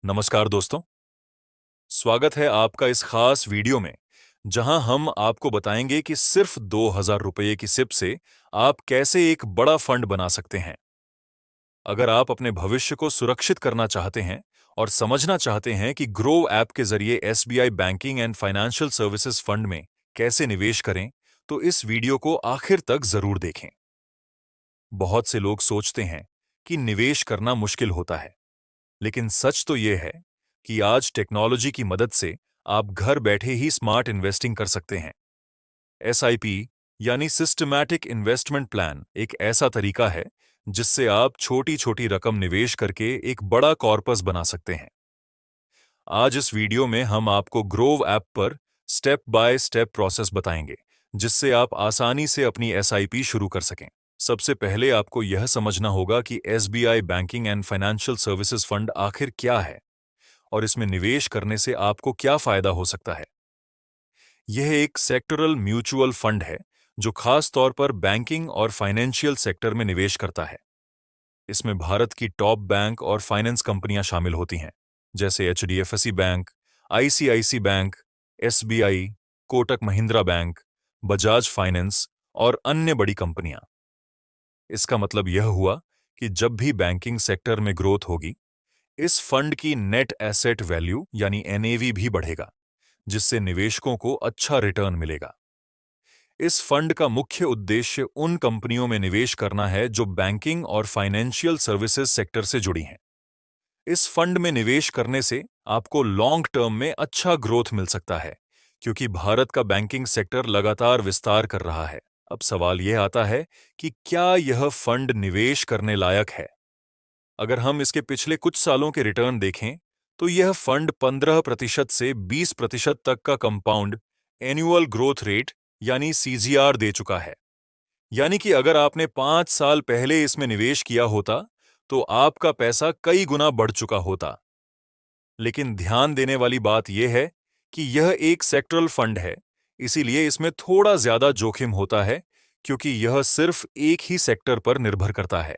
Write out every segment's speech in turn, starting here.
नमस्कार दोस्तों, स्वागत है आपका इस खास वीडियो में जहां हम आपको बताएंगे कि सिर्फ 2000 रुपये की सिप से आप कैसे एक बड़ा फंड बना सकते हैं। अगर आप अपने भविष्य को सुरक्षित करना चाहते हैं और समझना चाहते हैं कि ग्रो ऐप के जरिए SBI banking and financial services fund में कैसे निवेश करें, तो इस वीडियो को आखिर तक जरूर देखें। बहुत से लोग सोचते हैं कि निवेश करना मुश्किल होता है, लेकिन सच तो यह है कि आज टेक्नोलॉजी की मदद से आप घर बैठे ही स्मार्ट इन्वेस्टिंग कर सकते हैं। एसआईपी यानी सिस्टमैटिक इन्वेस्टमेंट प्लान एक ऐसा तरीका है जिससे आप छोटी छोटी रकम निवेश करके एक बड़ा कॉर्पस बना सकते हैं। आज इस वीडियो में हम आपको ग्रोव ऐप पर स्टेप बाय स्टेप प्रोसेस बताएंगे जिससे आप आसानी से अपनी एसआईपी शुरू कर सकें। सबसे पहले आपको यह समझना होगा कि SBI banking and financial services fund आखिर क्या है और इसमें निवेश करने से आपको क्या फायदा हो सकता है। यह एक सेक्टरल म्यूचुअल फंड है जो खास तौर पर बैंकिंग और फाइनेंशियल सेक्टर में निवेश करता है। इसमें भारत की टॉप बैंक और फाइनेंस कंपनियां शामिल होती हैं, जैसे HDFC bank, ICIC bank, SBI, Kotak Mahindra bank, Bajaj finance और अन्य बड़ी कंपनियां। इसका मतलब यह हुआ कि जब भी बैंकिंग सेक्टर में ग्रोथ होगी, इस फंड की नेट एसेट वैल्यू यानी एनएवी भी बढ़ेगा, जिससे निवेशकों को अच्छा रिटर्न मिलेगा। इस फंड का मुख्य उद्देश्य उन कंपनियों में निवेश करना है जो बैंकिंग और फाइनेंशियल सर्विसेज सेक्टर से जुड़ी हैं। इस फंड में निवेश करने से आपको लॉन्ग टर्म में अच्छा ग्रोथ मिल सकता है, क्योंकि भारत का बैंकिंग सेक्टर लगातार विस्तार कर रहा है। अब सवाल यह आता है कि क्या यह फंड निवेश करने लायक है। अगर हम इसके पिछले कुछ सालों के रिटर्न देखें, तो यह फंड 15% से 20% तक का कंपाउंड एनुअल ग्रोथ रेट यानी सीजीआर दे चुका है। यानी कि अगर आपने 5 साल पहले इसमें निवेश किया होता, तो आपका पैसा कई गुना बढ़ चुका होता। लेकिन ध्यान देने वाली बात यह है कि यह एक सेक्टरल फंड है, इसीलिए इसमें थोड़ा ज्यादा जोखिम होता है, क्योंकि यह सिर्फ एक ही सेक्टर पर निर्भर करता है।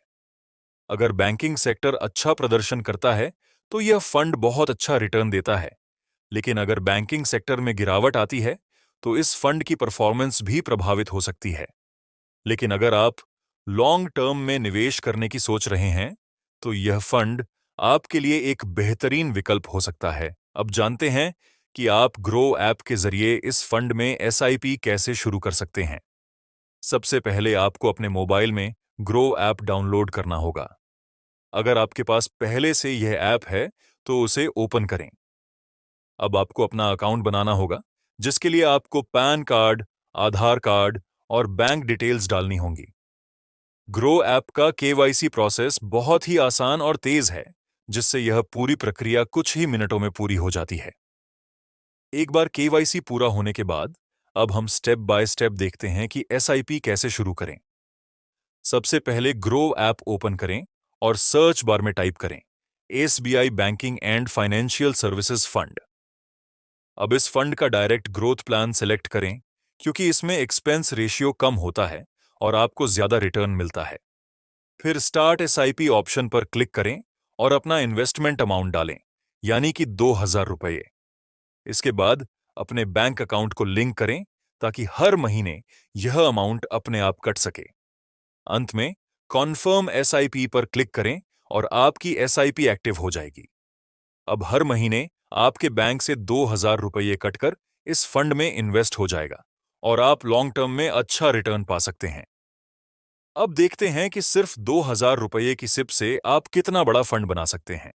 अगर बैंकिंग सेक्टर अच्छा प्रदर्शन करता है, तो यह फंड बहुत अच्छा रिटर्न देता है। लेकिन अगर बैंकिंग सेक्टर में गिरावट आती है, तो इस फंड की परफॉर्मेंस भी प्रभावित हो सकती है। लेकिन अगर आप लॉन्ग टर्म में निवेश करने की सोच रहे हैं, तो यह फंड आपके लिए एक बेहतरीन विकल्प हो सकता है। अब जानते हैं कि आप ग्रो ऐप के जरिए इस फंड में एसआईपी कैसे शुरू कर सकते हैं। सबसे पहले आपको अपने मोबाइल में ग्रो ऐप डाउनलोड करना होगा। अगर आपके पास पहले से यह ऐप है, तो उसे ओपन करें। अब आपको अपना अकाउंट बनाना होगा, जिसके लिए आपको पैन कार्ड, आधार कार्ड और बैंक डिटेल्स डालनी होंगी। ग्रो ऐप का केवाईसी प्रोसेस बहुत ही आसान और तेज है, जिससे यह पूरी प्रक्रिया कुछ ही मिनटों में पूरी हो जाती है। एक बार केवाईसी पूरा होने के बाद अब हम स्टेप बाय स्टेप देखते हैं कि एसआईपी कैसे शुरू करें। सबसे पहले ग्रो ऐप ओपन करें और सर्च बार में टाइप करें SBI banking and financial services fund. अब इस फंड का डायरेक्ट ग्रोथ प्लान सेलेक्ट करें, क्योंकि इसमें एक्सपेंस रेशियो कम होता है और आपको ज्यादा रिटर्न मिलता है। फिर स्टार्ट एसआईपी ऑप्शन पर क्लिक करें और अपना इन्वेस्टमेंट अमाउंट डालें, यानी कि 2000 रुपये। इसके बाद अपने बैंक अकाउंट को लिंक करें ताकि हर महीने यह अमाउंट अपने आप कट सके। अंत में कॉन्फर्म एसआईपी पर क्लिक करें और आपकी एसआईपी एक्टिव हो जाएगी। अब हर महीने आपके बैंक से 2000 रुपये कटकर इस फंड में इन्वेस्ट हो जाएगा और आप लॉन्ग टर्म में अच्छा रिटर्न पा सकते हैं। अब देखते हैं कि सिर्फ 2000 रुपये की सिप से आप कितना बड़ा फंड बना सकते हैं।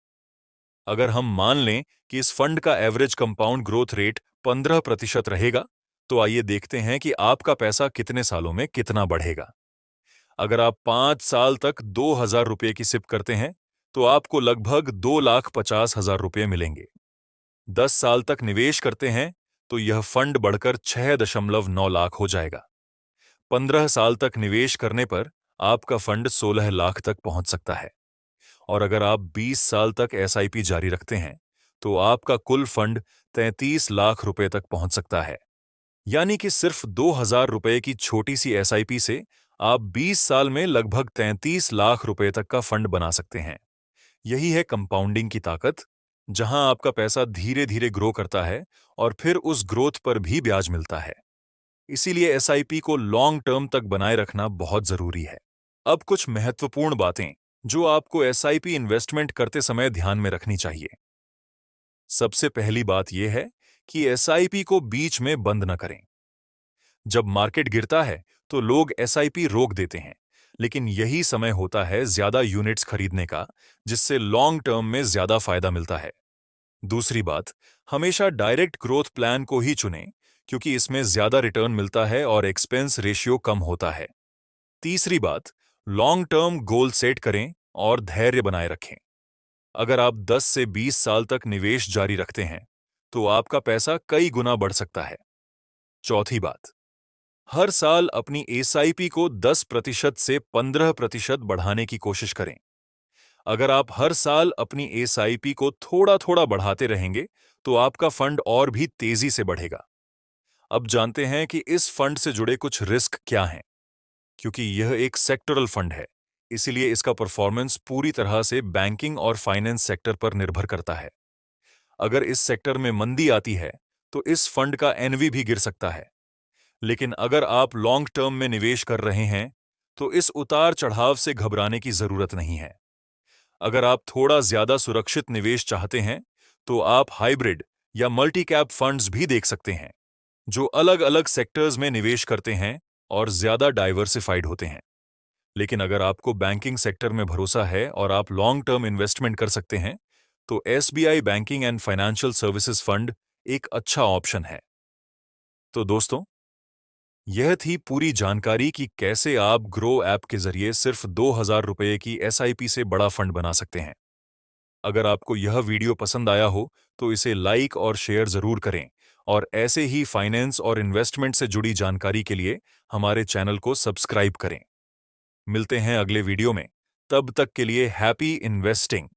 अगर हम मान लें कि इस फंड का एवरेज कंपाउंड ग्रोथ रेट 15% रहेगा, तो आइए देखते हैं कि आपका पैसा कितने सालों में कितना बढ़ेगा। अगर आप 5 साल तक 2000 रुपये की सिप करते हैं, तो आपको लगभग 2,50,000 रुपये मिलेंगे। 10 साल तक निवेश करते हैं, तो यह फंड बढ़कर 6.9 लाख हो जाएगा। 15 साल तक निवेश करने पर आपका फंड 16 लाख तक पहुंच सकता है। और अगर आप 20 साल तक एसआईपी जारी रखते हैं, तो आपका कुल फंड 33 लाख रुपए तक पहुंच सकता है। यानी कि सिर्फ 2000 रुपये की छोटी सी एसआईपी से आप 20 साल में लगभग 33 लाख रुपए तक का फंड बना सकते हैं। यही है कंपाउंडिंग की ताकत, जहां आपका पैसा धीरे धीरे ग्रो करता है और फिर उस ग्रोथ पर भी ब्याज मिलता है। इसीलिए एसआईपी को लॉन्ग टर्म तक बनाए रखना बहुत जरूरी है। अब कुछ महत्वपूर्ण बातें जो आपको एसआईपी इन्वेस्टमेंट करते समय ध्यान में रखनी चाहिए। सबसे पहली बात यह है कि एसआईपी को बीच में बंद न करें। जब मार्केट गिरता है तो लोग एसआईपी रोक देते हैं, लेकिन यही समय होता है ज्यादा यूनिट्स खरीदने का, जिससे लॉन्ग टर्म में ज्यादा फायदा मिलता है। दूसरी बात, हमेशा डायरेक्ट ग्रोथ प्लान को ही चुनें, क्योंकि इसमें ज्यादा रिटर्न मिलता है और एक्सपेंस रेशियो कम होता है। तीसरी बात, लॉन्ग टर्म गोल सेट करें और धैर्य बनाए रखें। अगर आप 10 से 20 साल तक निवेश जारी रखते हैं, तो आपका पैसा कई गुना बढ़ सकता है। चौथी बात, हर साल अपनी एसआईपी को 10% से 15% बढ़ाने की कोशिश करें। अगर आप हर साल अपनी एसआईपी को थोड़ा थोड़ा बढ़ाते रहेंगे, तो आपका फंड और भी तेजी से बढ़ेगा। अब जानते हैं कि इस फंड से जुड़े कुछ रिस्क क्या हैं। क्योंकि यह एक सेक्टरल फंड है, इसीलिए इसका परफॉर्मेंस पूरी तरह से बैंकिंग और फाइनेंस सेक्टर पर निर्भर करता है। अगर इस सेक्टर में मंदी आती है, तो इस फंड का एनवी भी गिर सकता है। लेकिन अगर आप लॉन्ग टर्म में निवेश कर रहे हैं, तो इस उतार चढ़ाव से घबराने की जरूरत नहीं है। अगर आप थोड़ा ज्यादा सुरक्षित निवेश चाहते हैं, तो आप हाइब्रिड या मल्टी कैप फंड्स भी देख सकते हैं, जो अलग अलग सेक्टर्स में निवेश करते हैं और ज्यादा डाइवर्सिफाइड होते हैं। लेकिन अगर आपको बैंकिंग सेक्टर में भरोसा है और आप लॉन्ग टर्म इन्वेस्टमेंट कर सकते हैं, तो SBI banking and financial services fund एक अच्छा ऑप्शन है। तो दोस्तों, यह थी पूरी जानकारी कि कैसे आप ग्रो ऐप के जरिए सिर्फ 2,000 रुपये की एसआईपी से बड़ा फंड बना सकते हैं। अगर आपको यह वीडियो पसंद आया हो, तो इसे लाइक और शेयर जरूर करें, और ऐसे ही फाइनेंस और इन्वेस्टमेंट से जुड़ी जानकारी के लिए हमारे चैनल को सब्सक्राइब करें। मिलते हैं अगले वीडियो में। तब तक के लिए हैप्पी इन्वेस्टिंग।